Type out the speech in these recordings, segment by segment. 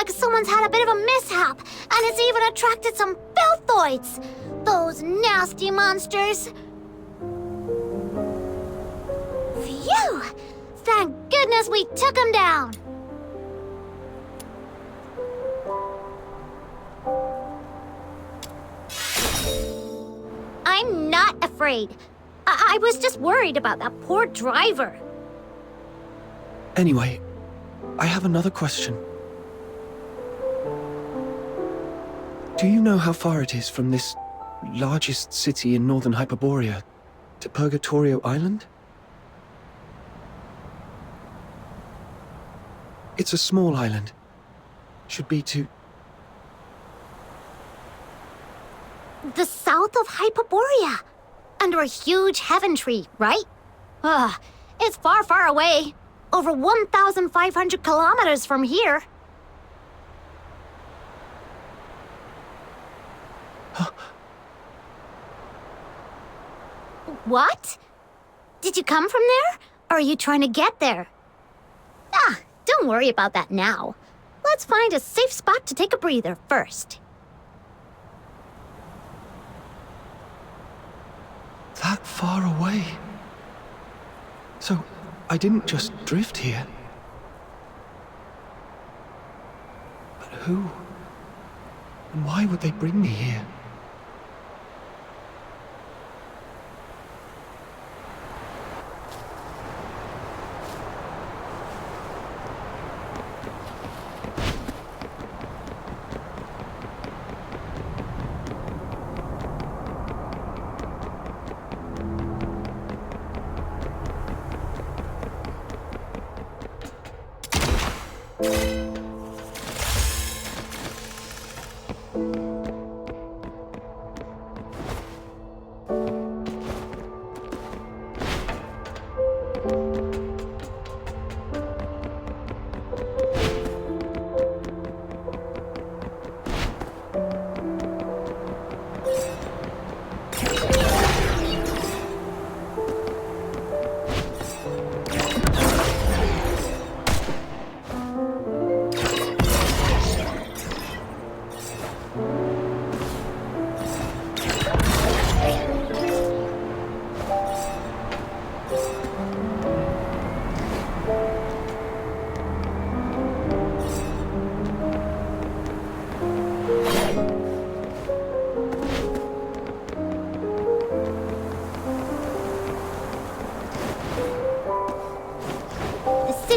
Someone's had a bit of a mishap, and it's even attracted some filthoids! Those nasty monsters! Phew! Thank goodness we took them down! I'm not afraid. I was just worried about that poor driver. Anyway, I have another question. Do you know how far it is from this largest city in northern Hyperborea to Purgatorio Island? It's a small island. Should be to... The south of Hyperborea. Under a huge heaven tree, right? It's far, far away. Over 1,500 kilometers from here. What? Did you come from there? Or are you trying to get there? Don't worry about that now. Let's find a safe spot to take a breather first. That far away? So, I didn't just drift here. But who? And why would they bring me here?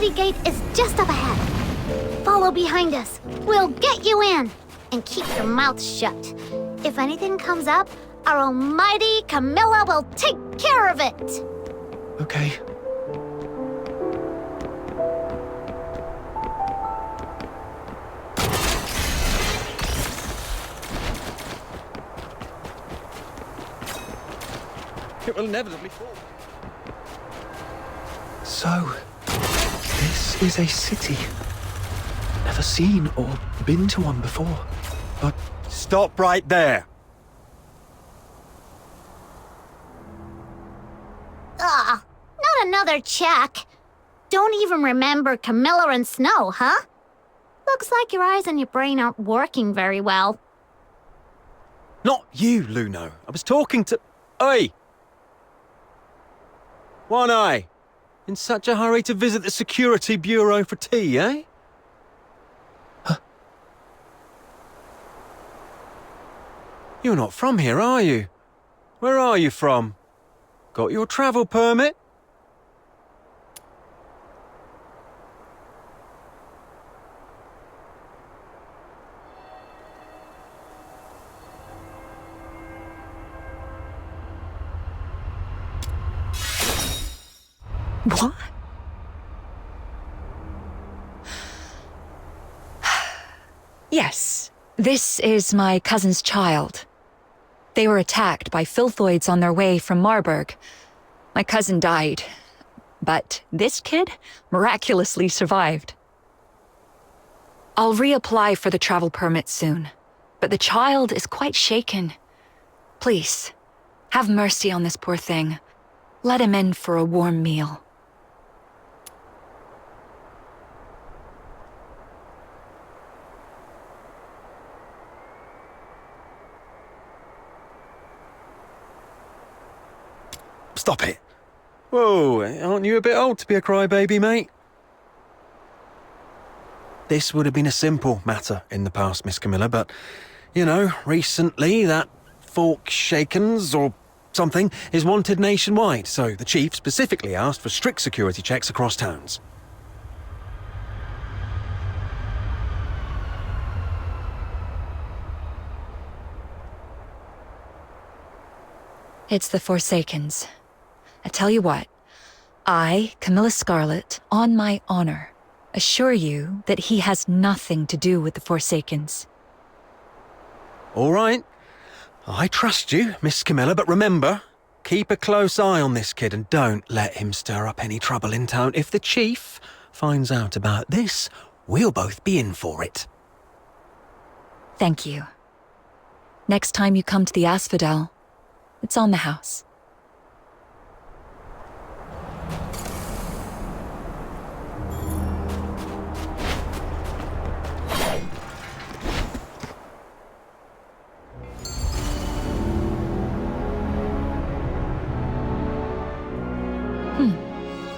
city gate is just up ahead. Follow behind us. We'll get you in. And keep your mouth shut. If anything comes up, our almighty Camilla will take care of it. Okay. It will inevitably fall. So, this is a city. Never seen or been to one before, but... Stop right there. Not another check. Don't even remember Camilla and Snow, huh? Looks like your eyes and your brain aren't working very well. Not you, Luno. I was talking to... Oi! One Eye. In such a hurry to visit the Security Bureau for tea, eh? Huh? You're not from here, are you? Where are you from? Got your travel permit? What? Yes, this is my cousin's child. They were attacked by filthoids on their way from Marburg. My cousin died, but this kid miraculously survived. I'll reapply for the travel permit soon, but the child is quite shaken. Please, have mercy on this poor thing. Let him in for a warm meal. Stop it. Whoa, aren't you a bit old to be a crybaby, mate? This would have been a simple matter in the past, Miss Camilla, but, you know, recently that fork shakens or something is wanted nationwide, so the chief specifically asked for strict security checks across towns. It's the Forsakens. I tell you what, I, Camilla Scarlet, on my honor, assure you that he has nothing to do with the Forsakens. All right. I trust you, Miss Camilla, but remember, keep a close eye on this kid and don't let him stir up any trouble in town. If the chief finds out about this, we'll both be in for it. Thank you. Next time you come to the Asphodel, it's on the house.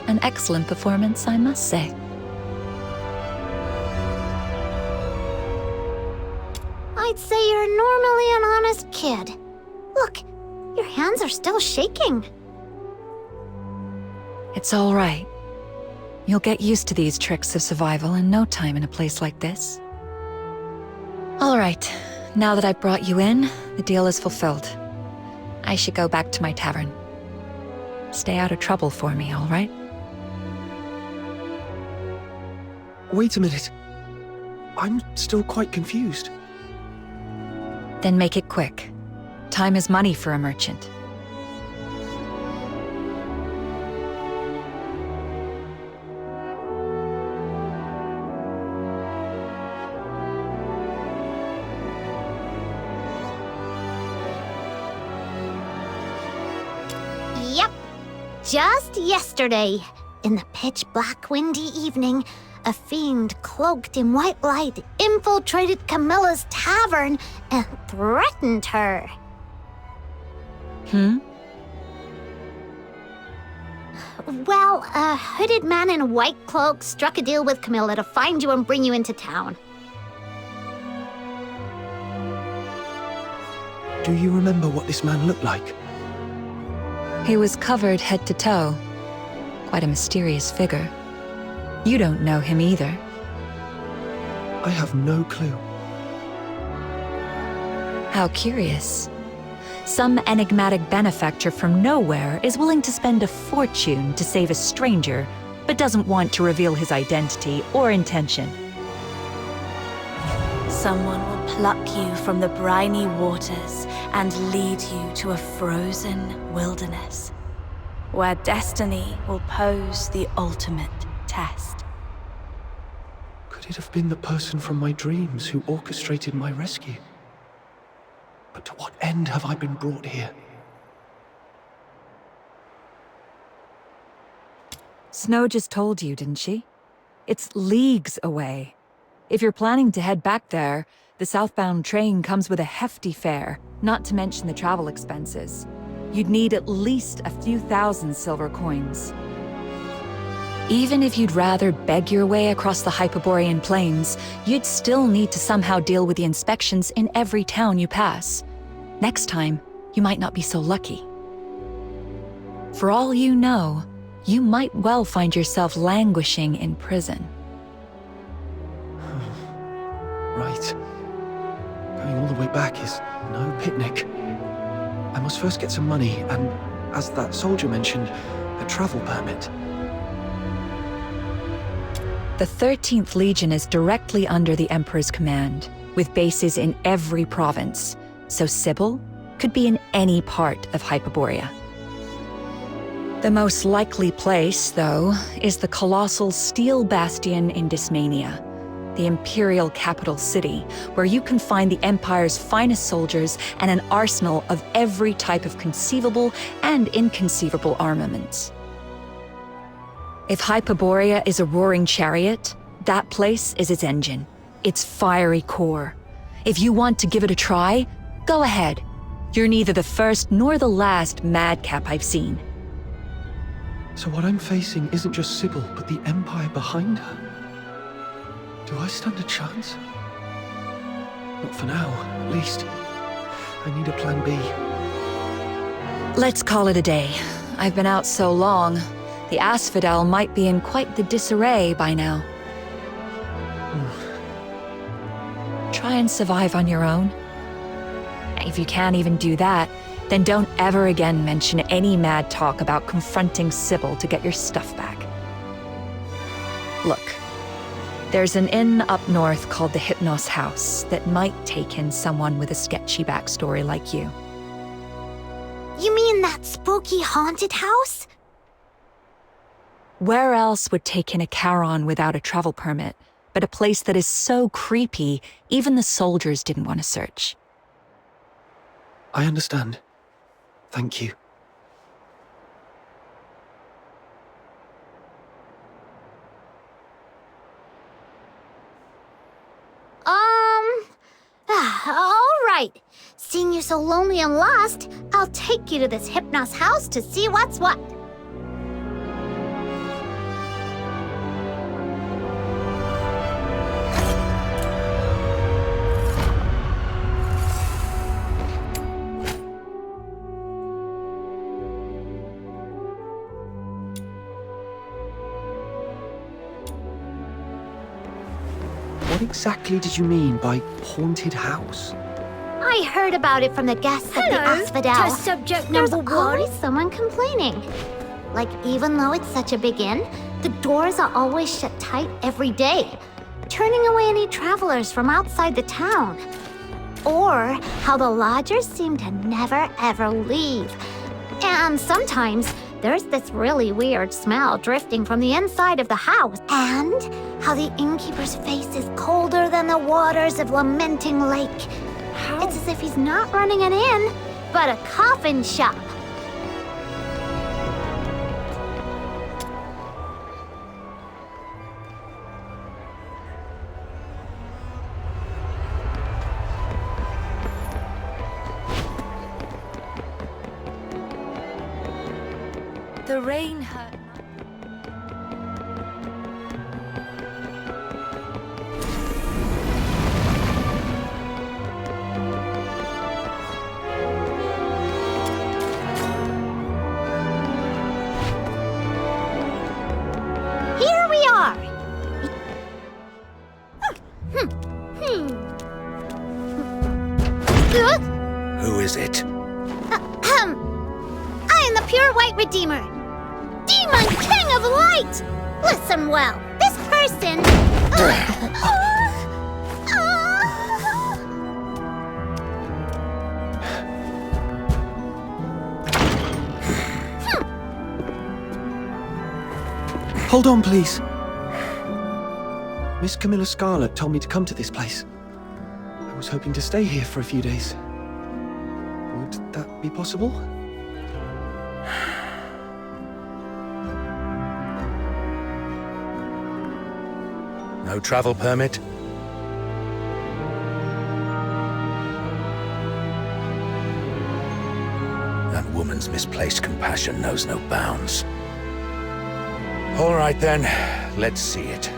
An excellent performance, I must say. I'd say you're normally an honest kid. Look, your hands are still shaking. It's all right. You'll get used to these tricks of survival in no time in a place like this. All right, now that I've brought you in, the deal is fulfilled. I should go back to my tavern. Stay out of trouble for me, all right? Wait a minute. I'm still quite confused. Then make it quick. Time is money for a merchant. Yep. Just yesterday, in the pitch-black windy evening, a fiend cloaked in white light infiltrated Camilla's tavern and threatened her. Well, a hooded man in a white cloak struck a deal with Camilla to find you and bring you into town. Do you remember what this man looked like? He was covered head to toe. Quite a mysterious figure. You don't know him either. I have no clue. How curious. Some enigmatic benefactor from nowhere is willing to spend a fortune to save a stranger, but doesn't want to reveal his identity or intention. Someone will pluck you from the briny waters and lead you to a frozen wilderness, where destiny will pose the ultimate test. Could it have been the person from my dreams who orchestrated my rescue? But to what end have I been brought here? Snow just told you, didn't she? It's leagues away. If you're planning to head back there, the southbound train comes with a hefty fare, not to mention the travel expenses. You'd need at least a few thousand silver coins. Even if you'd rather beg your way across the Hyperborean plains, you'd still need to somehow deal with the inspections in every town you pass. Next time, you might not be so lucky. For all you know, you might well find yourself languishing in prison. Right. Going all the way back is no picnic. I must first get some money and, as that soldier mentioned, a travel permit. The 13th Legion is directly under the Emperor's command, with bases in every province, so Sybil could be in any part of Hyperborea. The most likely place, though, is the colossal Steel Bastion in Dysmania, the imperial capital city, where you can find the Empire's finest soldiers and an arsenal of every type of conceivable and inconceivable armaments. If Hyperborea is a roaring chariot, that place is its engine, its fiery core. If you want to give it a try, go ahead. You're neither the first nor the last madcap I've seen. So what I'm facing isn't just Sybil, but the Empire behind her? Do I stand a chance? Not for now, at least. I need a plan B. Let's call it a day. I've been out so long. The Asphodel might be in quite the disarray by now. Try and survive on your own. If you can't even do that, then don't ever again mention any mad talk about confronting Sybil to get your stuff back. Look, there's an inn up north called the Hypnos House that might take in someone with a sketchy backstory like you. You mean that spooky haunted house? Where else would take in a Charon without a travel permit, but a place that is so creepy, even the soldiers didn't want to search? I understand. Thank you. All right. Seeing you so lonely and lost, I'll take you to this Hypnos house to see what's what. What exactly did you mean by haunted house? I heard about it from the guests at the Asphodel. Test subject There's number always one. someone complaining. Like, even though it's such a big inn, the doors are always shut tight every day, turning away any travelers from outside the town. Or how the lodgers seem to never ever leave. And sometimes there's this really weird smell drifting from the inside of the house. And how the innkeeper's face is colder than the waters of Lamenting Lake. It's as if he's not running an inn, but a coffin shop. The rain hurt. Here we are! I am the pure white redeemer. Demon king of light! Listen well, this person... Hold on, please. Miss Camilla Scarlet told me to come to this place. I was hoping to stay here for a few days. Would that be possible? No travel permit? That woman's misplaced compassion knows no bounds. All right then, let's see it.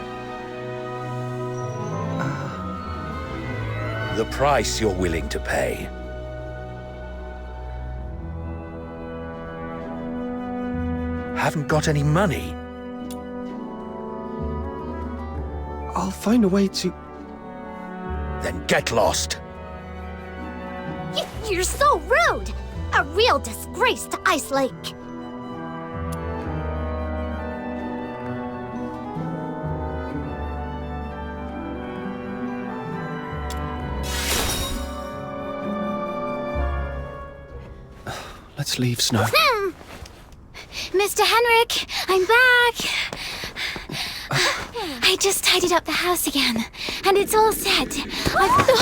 The price you're willing to pay. Haven't got any money? I'll find a way to... Then get lost. You're so rude! A real disgrace to IceLake. Let's leave, Snow. Mr. Henrik, I'm back! I just tidied up the house again, and it's all set.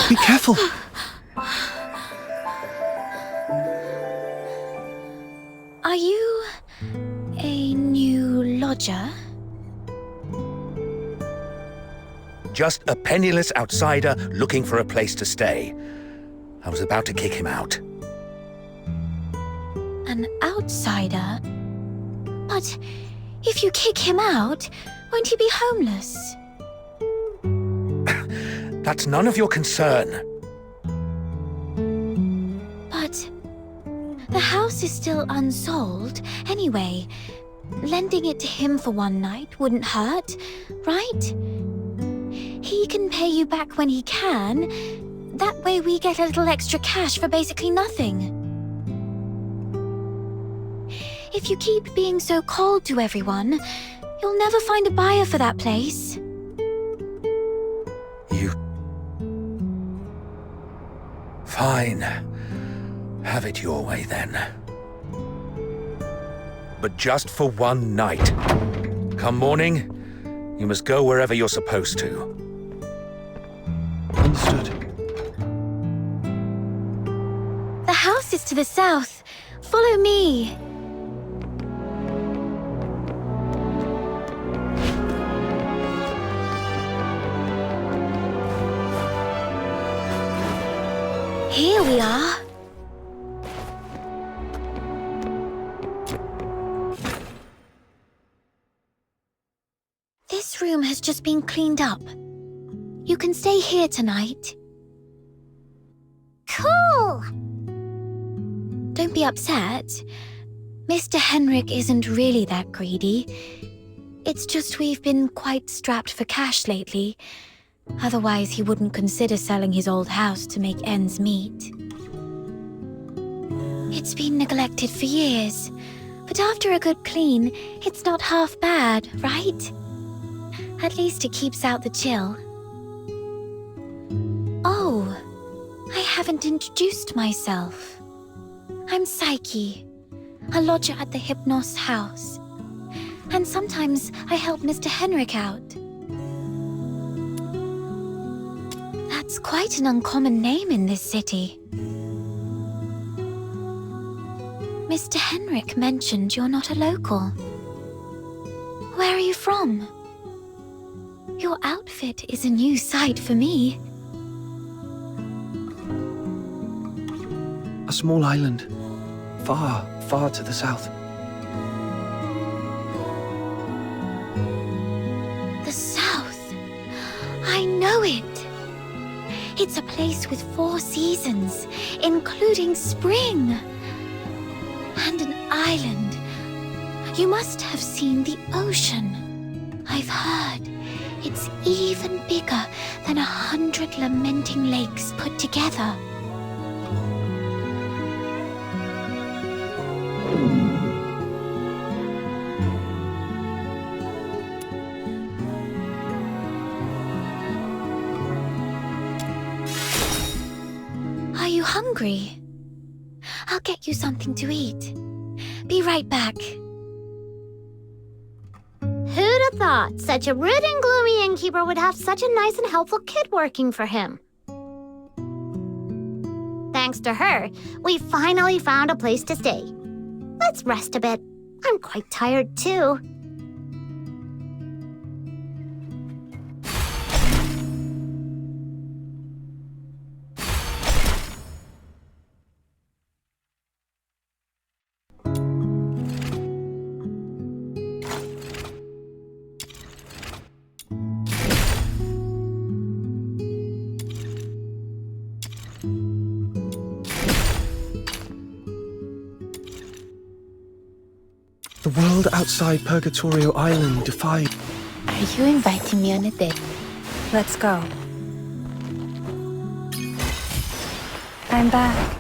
Be careful! Are you a new lodger? Just a penniless outsider looking for a place to stay. I was about to kick him out. An outsider? But if you kick him out, won't he be homeless? That's none of your concern. But the house is still unsold. Anyway, lending it to him for one night wouldn't hurt, right? He can pay you back when he can. That way we get a little extra cash for basically nothing. If you keep being so cold to everyone, you'll never find a buyer for that place. You... Fine. Have it your way, then. But just for one night. Come morning, you must go wherever you're supposed to. Understood. The house is to the south. Follow me. Here we are. This room has just been cleaned up. You can stay here tonight. Cool! Don't be upset. Mr. Henrik isn't really that greedy. It's just we've been quite strapped for cash lately. Otherwise, he wouldn't consider selling his old house to make ends meet. It's been neglected for years, but after a good clean, it's not half bad, right? At least it keeps out the chill. Oh, I haven't introduced myself. I'm Psyche, a lodger at the Hypnos house. And sometimes I help Mr. Henrik out. That's quite an uncommon name in this city. Mr. Henrik mentioned you're not a local. Where are you from? Your outfit is a new sight for me. A small island. Far, far to the south. The South. I know it. It's a place with 4 seasons, including spring. And an island. You must have seen the ocean. I've heard it's even bigger than 100 lamenting lakes put together. hungry. I'll get you something to eat. Be right back. Who'd have thought such a rude and gloomy innkeeper would have such a nice and helpful kid working for him? Thanks to her, we finally found a place to stay. Let's rest a bit. I'm quite tired too. The world outside Purgatorio Island defied. Are you inviting me on a date? Let's go. I'm back.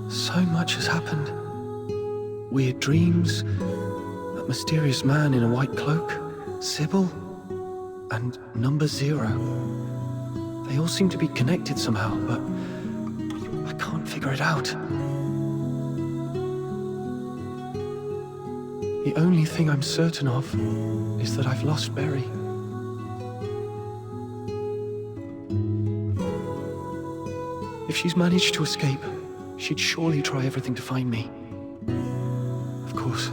So much has happened. Weird dreams, that mysterious man in a white cloak, Sybil, and number 0. They all seem to be connected somehow, but I can't figure it out. The only thing I'm certain of is that I've lost Berry. If she's managed to escape, she'd surely try everything to find me. Of course,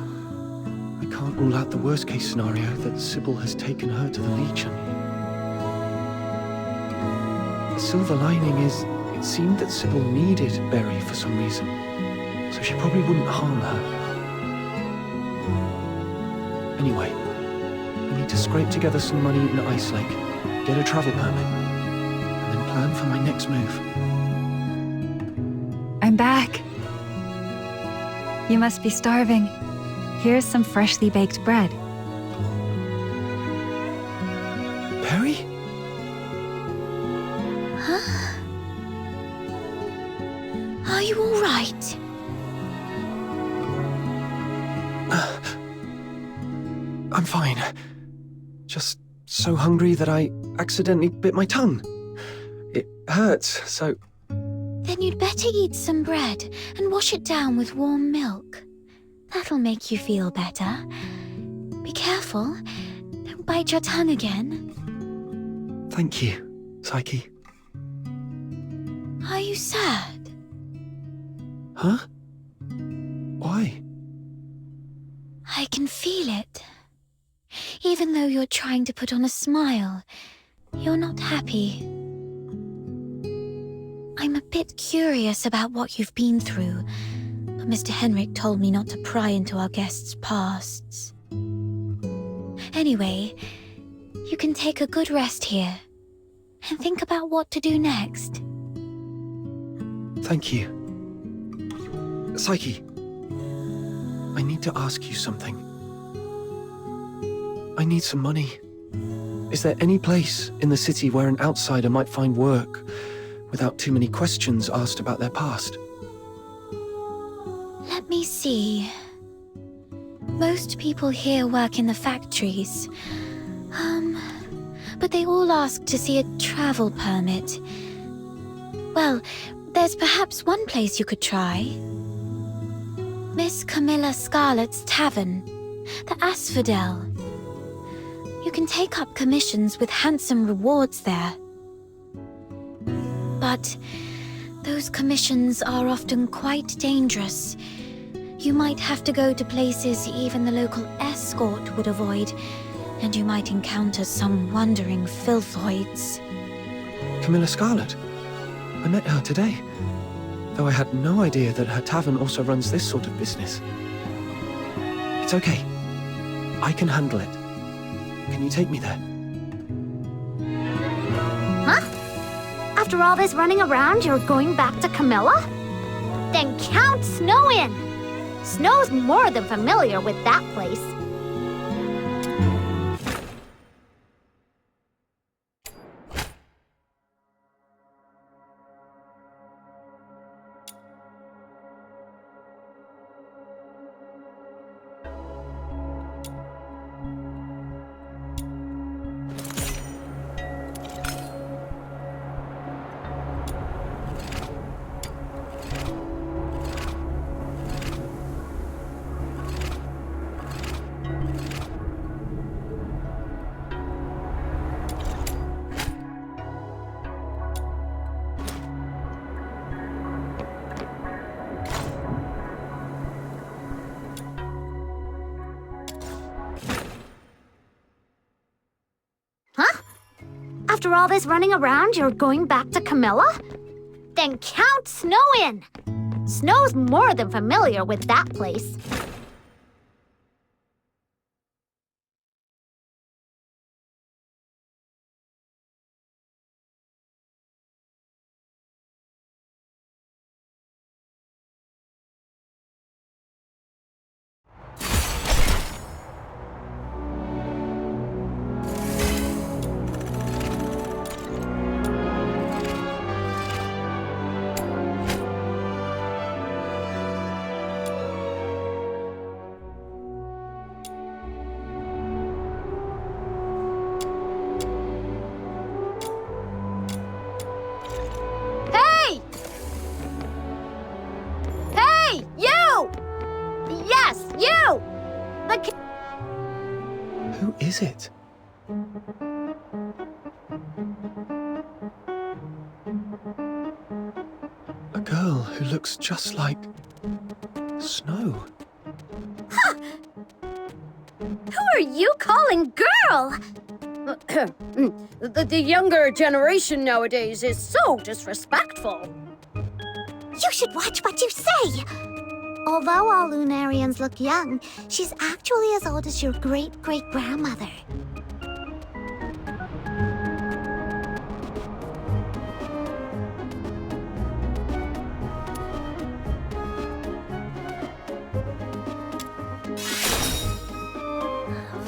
I can't rule out the worst-case scenario that Sybil has taken her to the Legion. The silver lining is, it seemed that Sybil needed Berry for some reason, so she probably wouldn't harm her. Anyway, I need to scrape together some money in IceLake, get a travel permit, and then plan for my next move. I'm back. You must be starving. Here's some freshly baked bread. Berry? Huh? Are you all right? I'm fine. Just so hungry that I accidentally bit my tongue. It hurts, so... Then you'd better eat some bread and wash it down with warm milk. That'll make you feel better. Be careful. Don't bite your tongue again. Thank you, Psyche. Are you sad? Huh? Why? I can feel it. Even though you're trying to put on a smile, you're not happy. I'm a bit curious about what you've been through, but Mr. Henrik told me not to pry into our guests' pasts. Anyway, you can take a good rest here and think about what to do next. Thank you. Psyche, I need to ask you something. I need some money. Is there any place in the city where an outsider might find work without too many questions asked about their past? Let me see. Most people here work in the factories. But they all ask to see a travel permit. Well, there's perhaps one place you could try. Miss Camilla Scarlet's tavern, the Asphodel. You can take up commissions with handsome rewards there. But those commissions are often quite dangerous. You might have to go to places even the local escort would avoid, and you might encounter some wandering filthoids. Camilla Scarlet? I met her today, though I had no idea that her tavern also runs this sort of business. It's okay. I can handle it. Can you take me there? Huh? After all this running around, you're going back to Camilla? Then count Snow in! Snow's more than familiar with that place. After all this running around, you're going back to Camilla? Then count Snow in! Snow's more than familiar with that place. Who is it? A girl who looks just like Snow. Who are you calling girl? The younger generation nowadays is so disrespectful. You should watch what you say! Although all Lunarians look young, she's actually as old as your great-great-grandmother.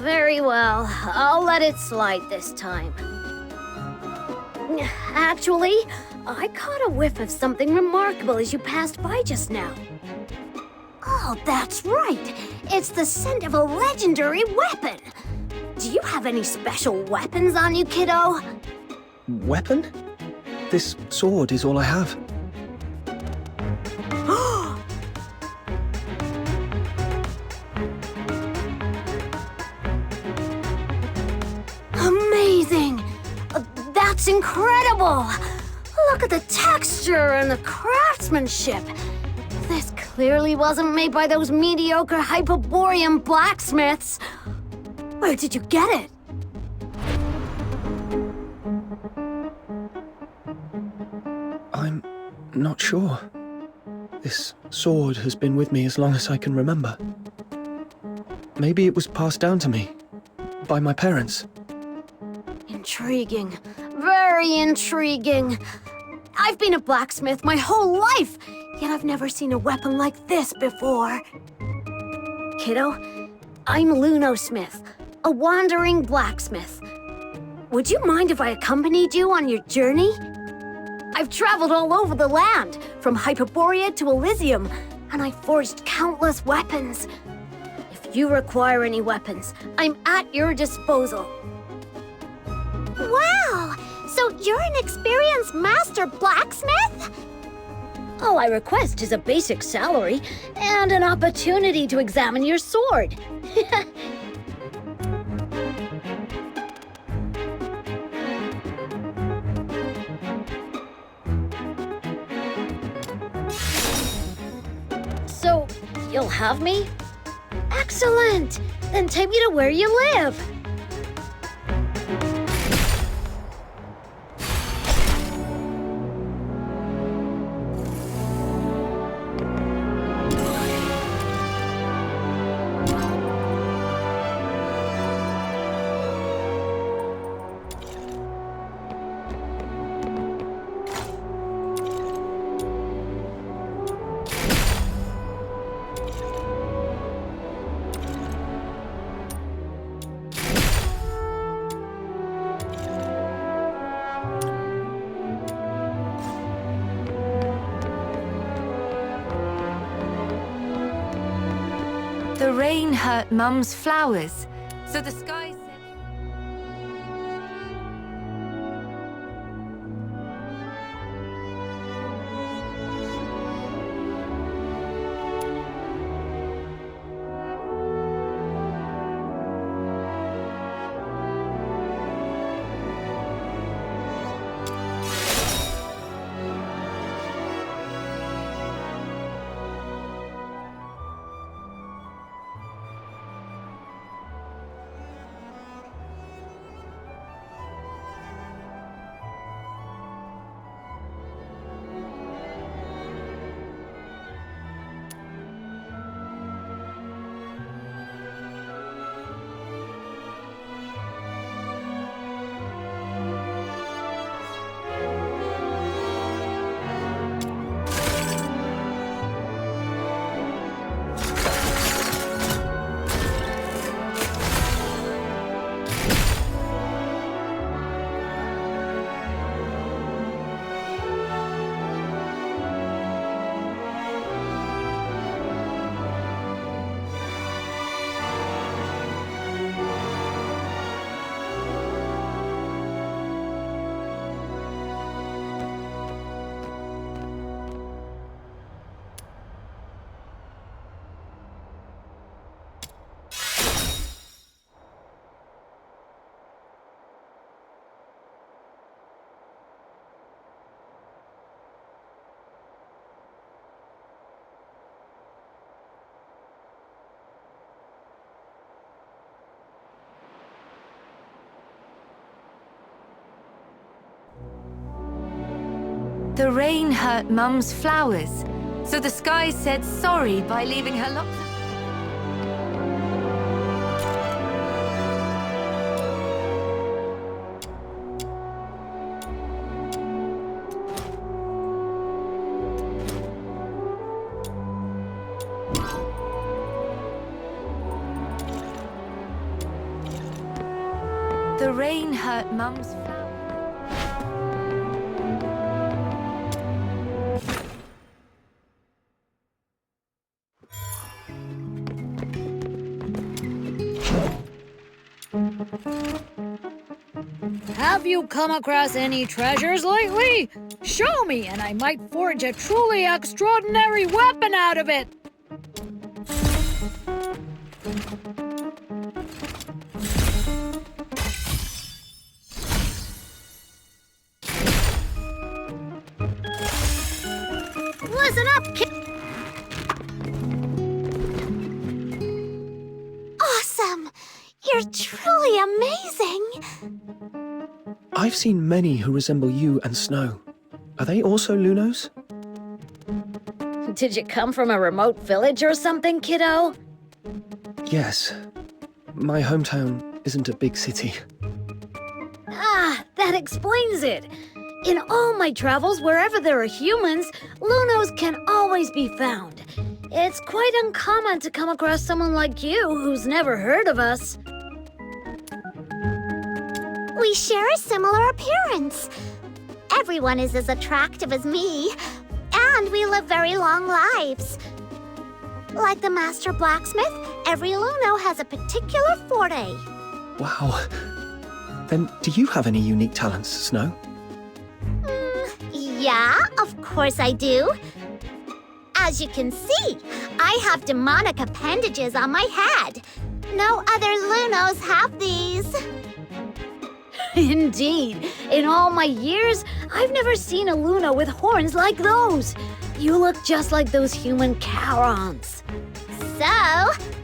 Very well, I'll let it slide this time. Actually, I caught a whiff of something remarkable as you passed by just now. Oh, that's right! It's the scent of a legendary weapon! Do you have any special weapons on you, kiddo? Weapon? This sword is all I have. Amazing! That's incredible! Look at the texture and the craftsmanship. This clearly wasn't made by those mediocre Hyperborean blacksmiths. Where did you get it? I'm not sure. This sword has been with me as long as I can remember. Maybe it was passed down to me by my parents. Intriguing. Very intriguing. I've been a blacksmith my whole life, yet I've never seen a weapon like this before. Kiddo, I'm Lunosmith, a wandering blacksmith. Would you mind if I accompanied you on your journey? I've traveled all over the land, from Hyperborea to Elysium, and I forged countless weapons. If you require any weapons, I'm at your disposal. Wow! So you're an experienced master blacksmith? All I request is a basic salary and an opportunity to examine your sword. So, you'll have me? Excellent! Then take me to where you live. The rain hurt Mum's flowers, so the sky said... The rain hurt Mum's flowers, so the sky said sorry by leaving her lots of... The rain hurt Mum's flowers. Have you come across any treasures lately? Show me, and I might forge a truly extraordinary weapon out of it. Listen up, kid. Awesome! You're truly amazing! I've seen many who resemble you and Snow. Are they also Lunos? Did you come from a remote village or something, kiddo? Yes. My hometown isn't a big city. Ah, that explains it. In all my travels, wherever there are humans, Lunos can always be found. It's quite uncommon to come across someone like you who's never heard of us. We share a similar appearance. Everyone is as attractive as me, and we live very long lives. Like the master blacksmith, every Luno has a particular forte. Wow. Then do you have any unique talents, Snow? Yeah, of course I do. As you can see, I have demonic appendages on my head. No other Lunos have these. Indeed. In all my years, I've never seen a Luna with horns like those. You look just like those human Charons. So,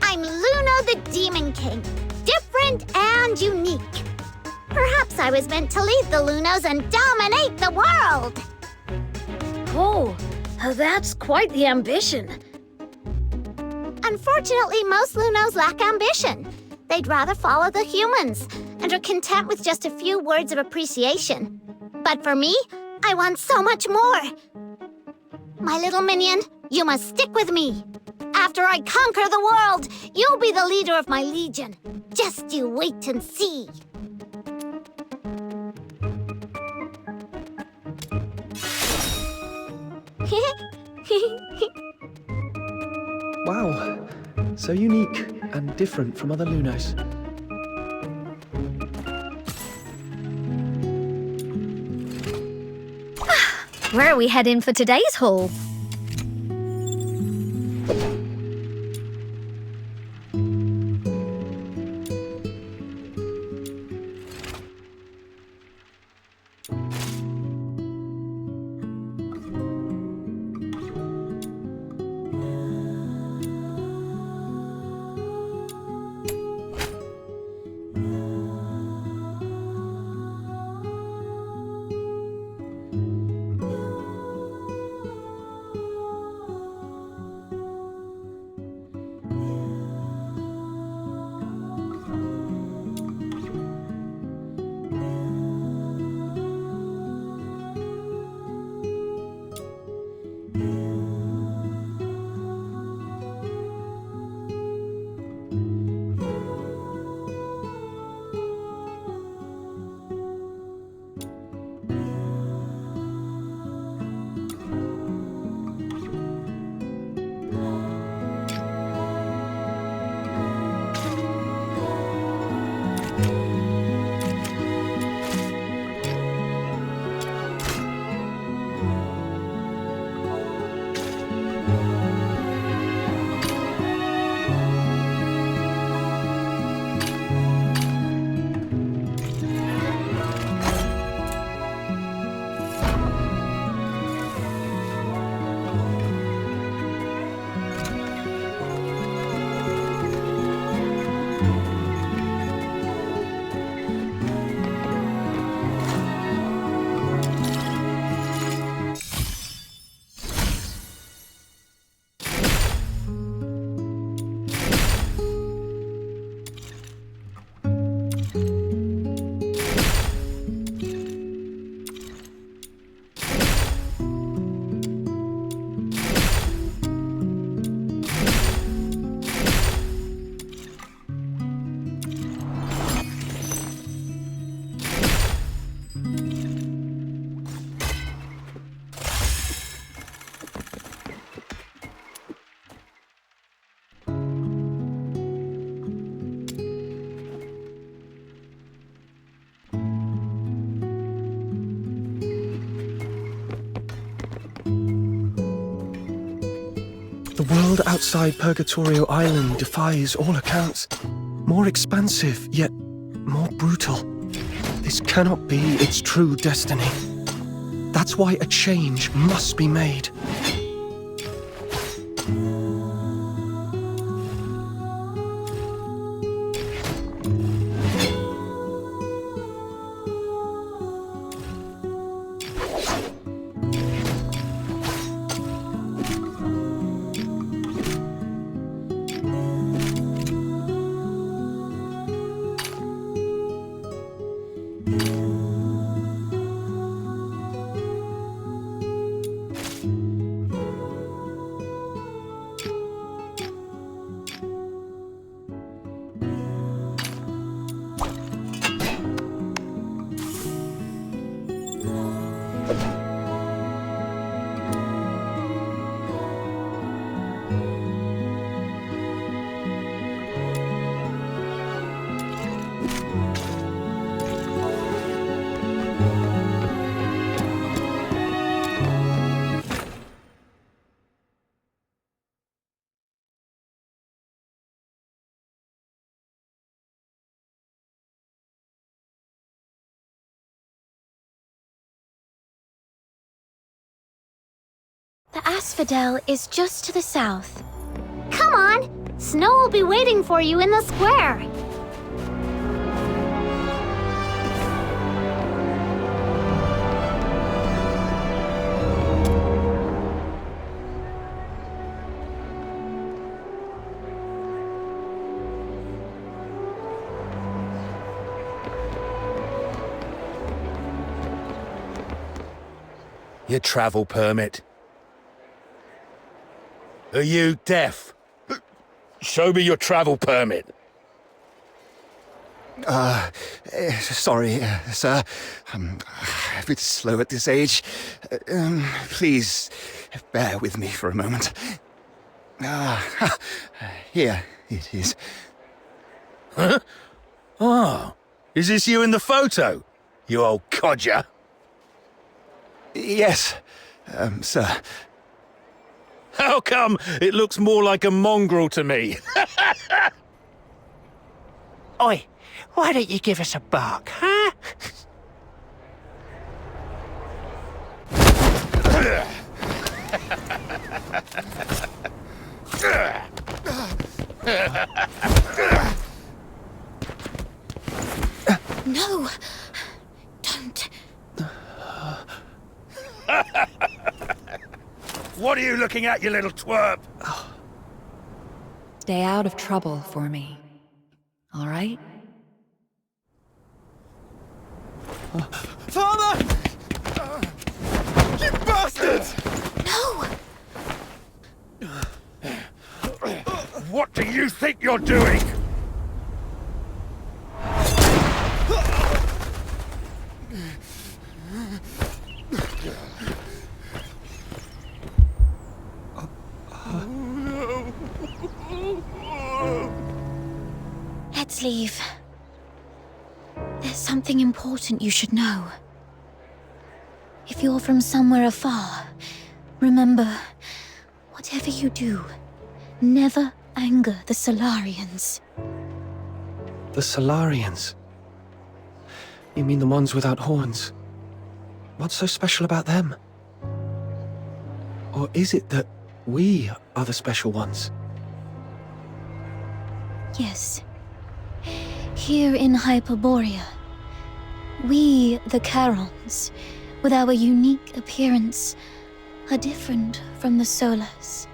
I'm Luno the Demon King. Different and unique. Perhaps I was meant to lead the Lunos and dominate the world. Oh, that's quite the ambition. Unfortunately, most Lunos lack ambition. They'd rather follow the humans and are content with just a few words of appreciation. But for me, I want so much more. My little minion, you must stick with me. After I conquer the world, you'll be the leader of my legion. Just you wait and see. Wow, so unique and different from other Lunos. Where are we heading for today's haul? The world outside Purgatorio Island defies all accounts. More expansive, yet more brutal. This cannot be its true destiny. That's why a change must be made. The asphodel is just to the south. Come on! Snow will be waiting for you in the square. Your travel permit. Are you deaf? Show me your travel permit. Sorry, sir. I'm a bit slow at this age. Please, bear with me for a moment. Here it is. Huh? Oh, is this you in the photo? You old codger. Yes, sir. How come it looks more like a mongrel to me? Oi, why don't you give us a bark, huh? No! Don't. What are you looking at, you little twerp? Stay out of trouble for me. All right? Father! You bastards! No! What do you think you're doing? Let's leave. There's something important you should know. If you're from somewhere afar, remember, whatever you do, never anger the Solarians. The Solarians? You mean the ones without horns? What's so special about them? Or is it that we are the special ones? Yes. Here in Hyperborea, we, the Charons, with our unique appearance, are different from the Solars.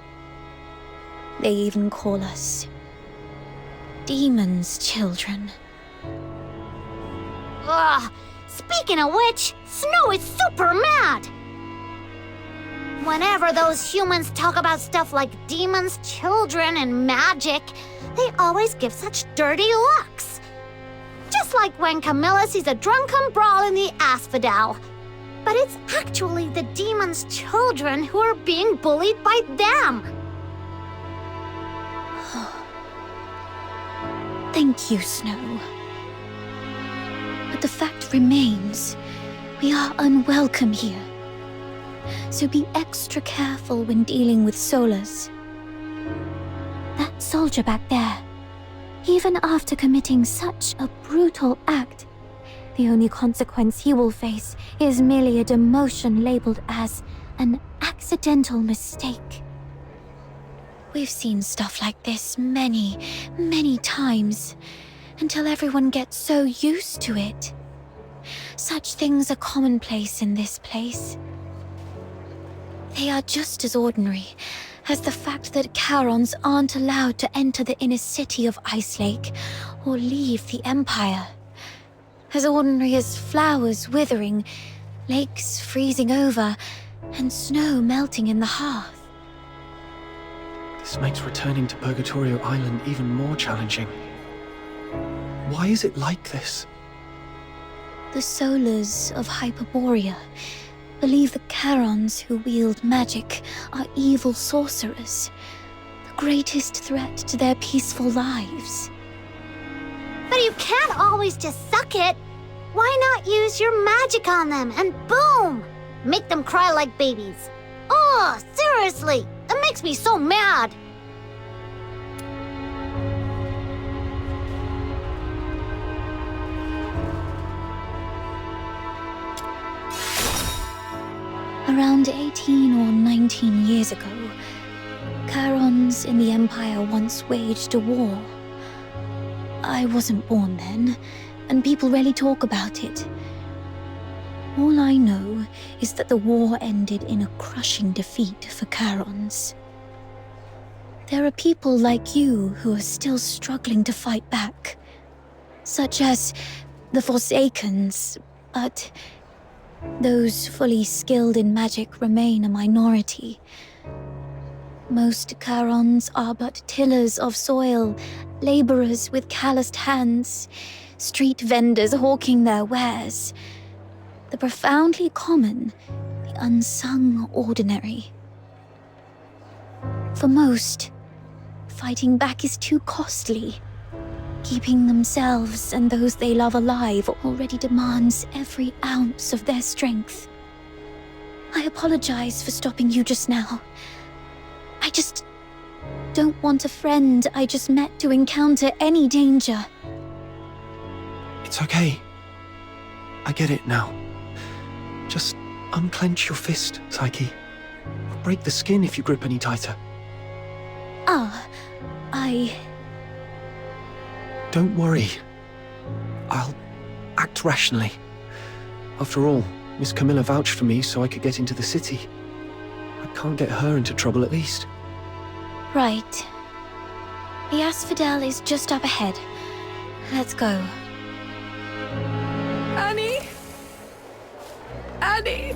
They even call us demons' children. Ugh! Speaking of which, Snow is super mad! Whenever those humans talk about stuff like demons, children, and magic, they always give such dirty looks. Just like when Camilla sees a drunken brawl in the asphodel. But it's actually the demons' children who are being bullied by them. Thank you, Snow. But the fact remains, we are unwelcome here. So be extra careful when dealing with Solars. That soldier back there, even after committing such a brutal act, the only consequence he will face is merely a demotion labeled as an accidental mistake. We've seen stuff like this many, many times, until everyone gets so used to it. Such things are commonplace in this place. They are just as ordinary as the fact that Charons aren't allowed to enter the inner city of IceLake or leave the Empire. As ordinary as flowers withering, lakes freezing over, and snow melting in the hearth. This makes returning to Purgatorio Island even more challenging. Why is it like this? The Solars of Hyperborea believe the Charons who wield magic are evil sorcerers, the greatest threat to their peaceful lives. But you can't always just suck it. Why not use your magic on them and boom! Make them cry like babies. Oh, seriously, it makes me so mad. A Around 18 or 19 years ago, Charons in the Empire once waged a war. I wasn't born then, and people rarely talk about it. All I know is that the war ended in a crushing defeat for Charons. There are people like you who are still struggling to fight back, such as the Forsakens, but those fully skilled in magic remain a minority. Most Charons are but tillers of soil, laborers with calloused hands, street vendors hawking their wares. The profoundly common, the unsung ordinary. For most, fighting back is too costly. Keeping themselves and those they love alive already demands every ounce of their strength. I apologize for stopping you just now. I just don't want a friend I just met to encounter any danger. It's okay. I get it now. Just unclench your fist, Psyche. I'll break the skin if you grip any tighter. Don't worry. I'll act rationally. After all, Miss Camilla vouched for me so I could get into the city. I can't get her into trouble at least. Right. The Asphodel is just up ahead. Let's go. Annie? Annie?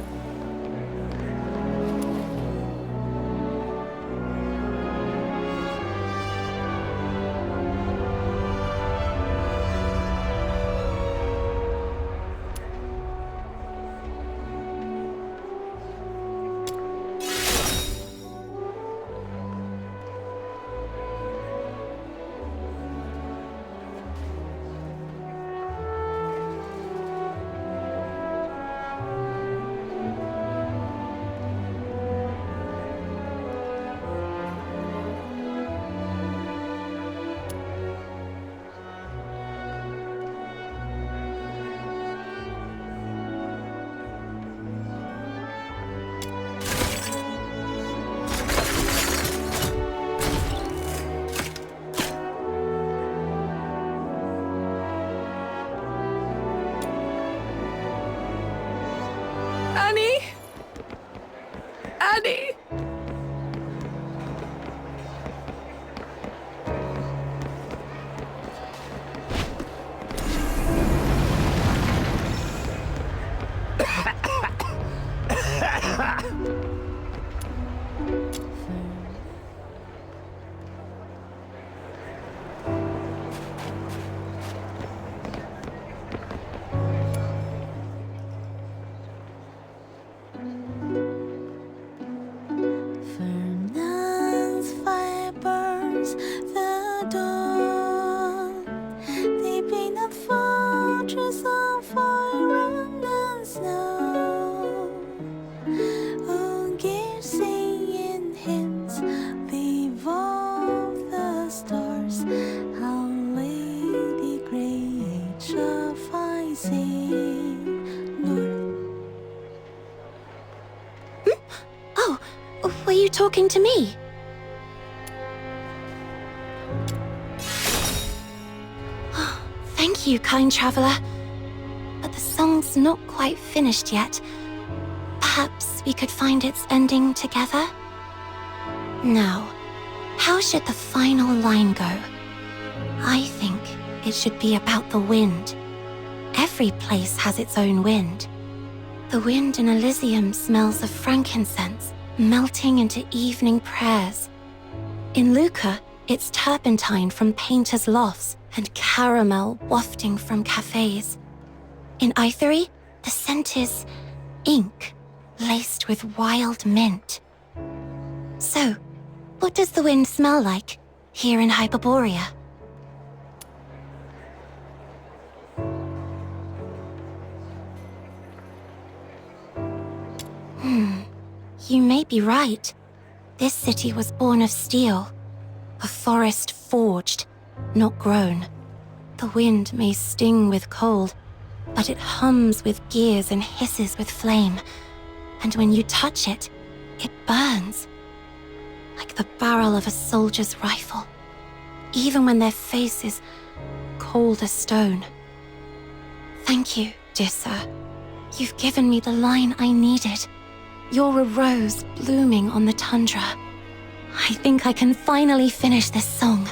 Annie? Annie? Fernand's fire burns the dawn. Deep in a fortress of fire and snow. Oh, give singing hymns, leave all the stars. How Lady Grey shall I sing, Lord. Were you talking to me? Thank you, kind traveler. But the song's not quite finished yet. Perhaps we could find its ending together? Now, how should the final line go? I think it should be about the wind. Every place has its own wind. The wind in Elysium smells of frankincense, melting into evening prayers. In Lucca, it's turpentine from painters' lofts and caramel wafting from cafes. In Ithery, the scent is ink laced with wild mint. So, what does the wind smell like here in Hyperborea? You may be right. This city was born of steel. A forest forged, not grown. The wind may sting with cold, but it hums with gears and hisses with flame. and when you touch it, it burns. Like the barrel of a soldier's rifle, even when their face is cold as stone. Thank you, dear sir. You've given me the line I needed. You're a rose blooming on the tundra. I think I can finally finish this song.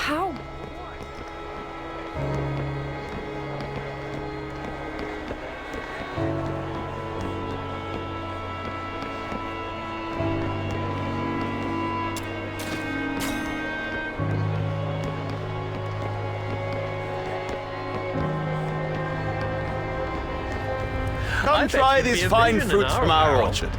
How? Come try these fine fruits from our orchard.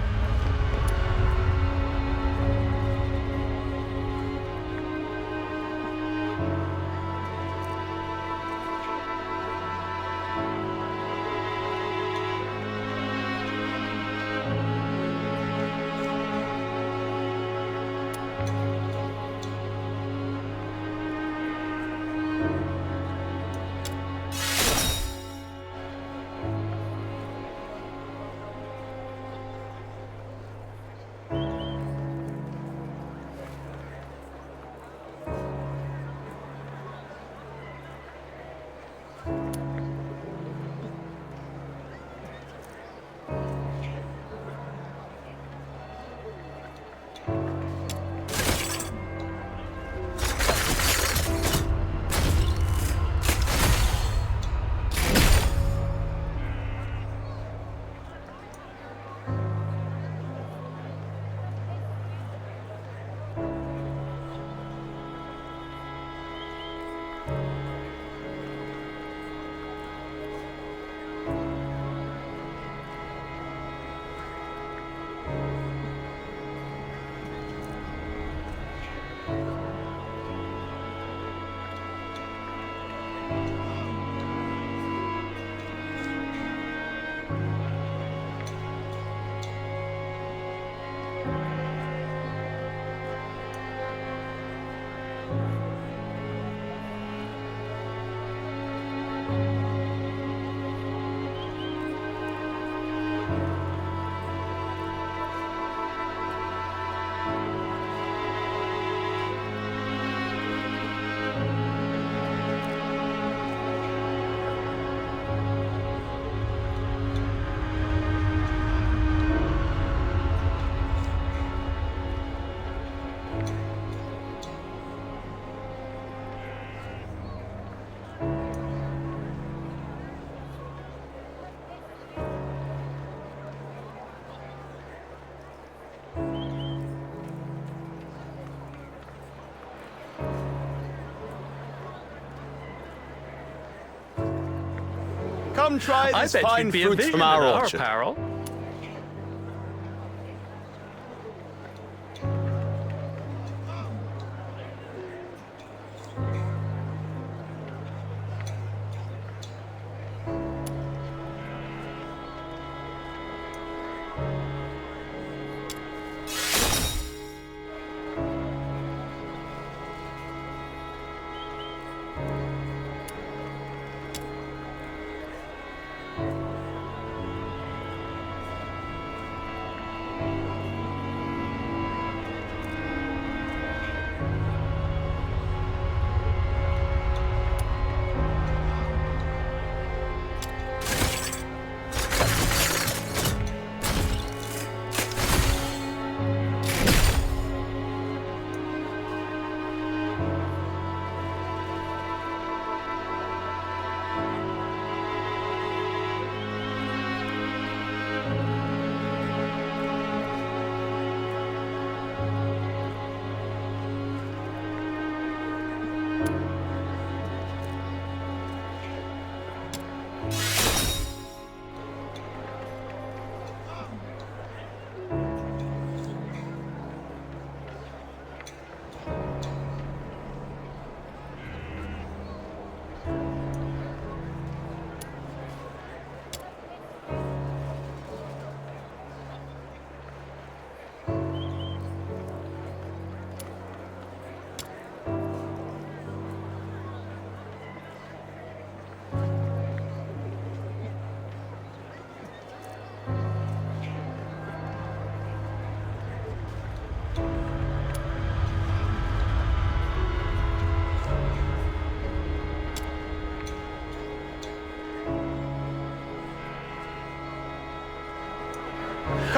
Come try these fine fruits from our orchard.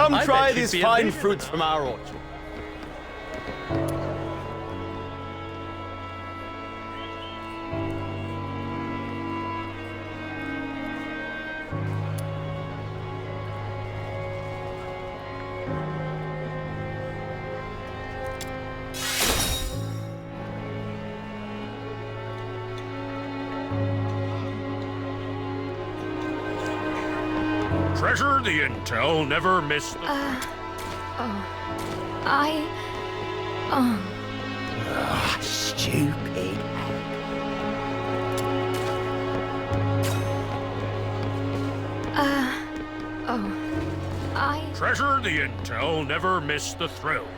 Come I try bet you'd these be a fine leader. fruits from our orchard. Treasure the intel, never miss the... Stupid. Treasure the intel, never miss the thrill.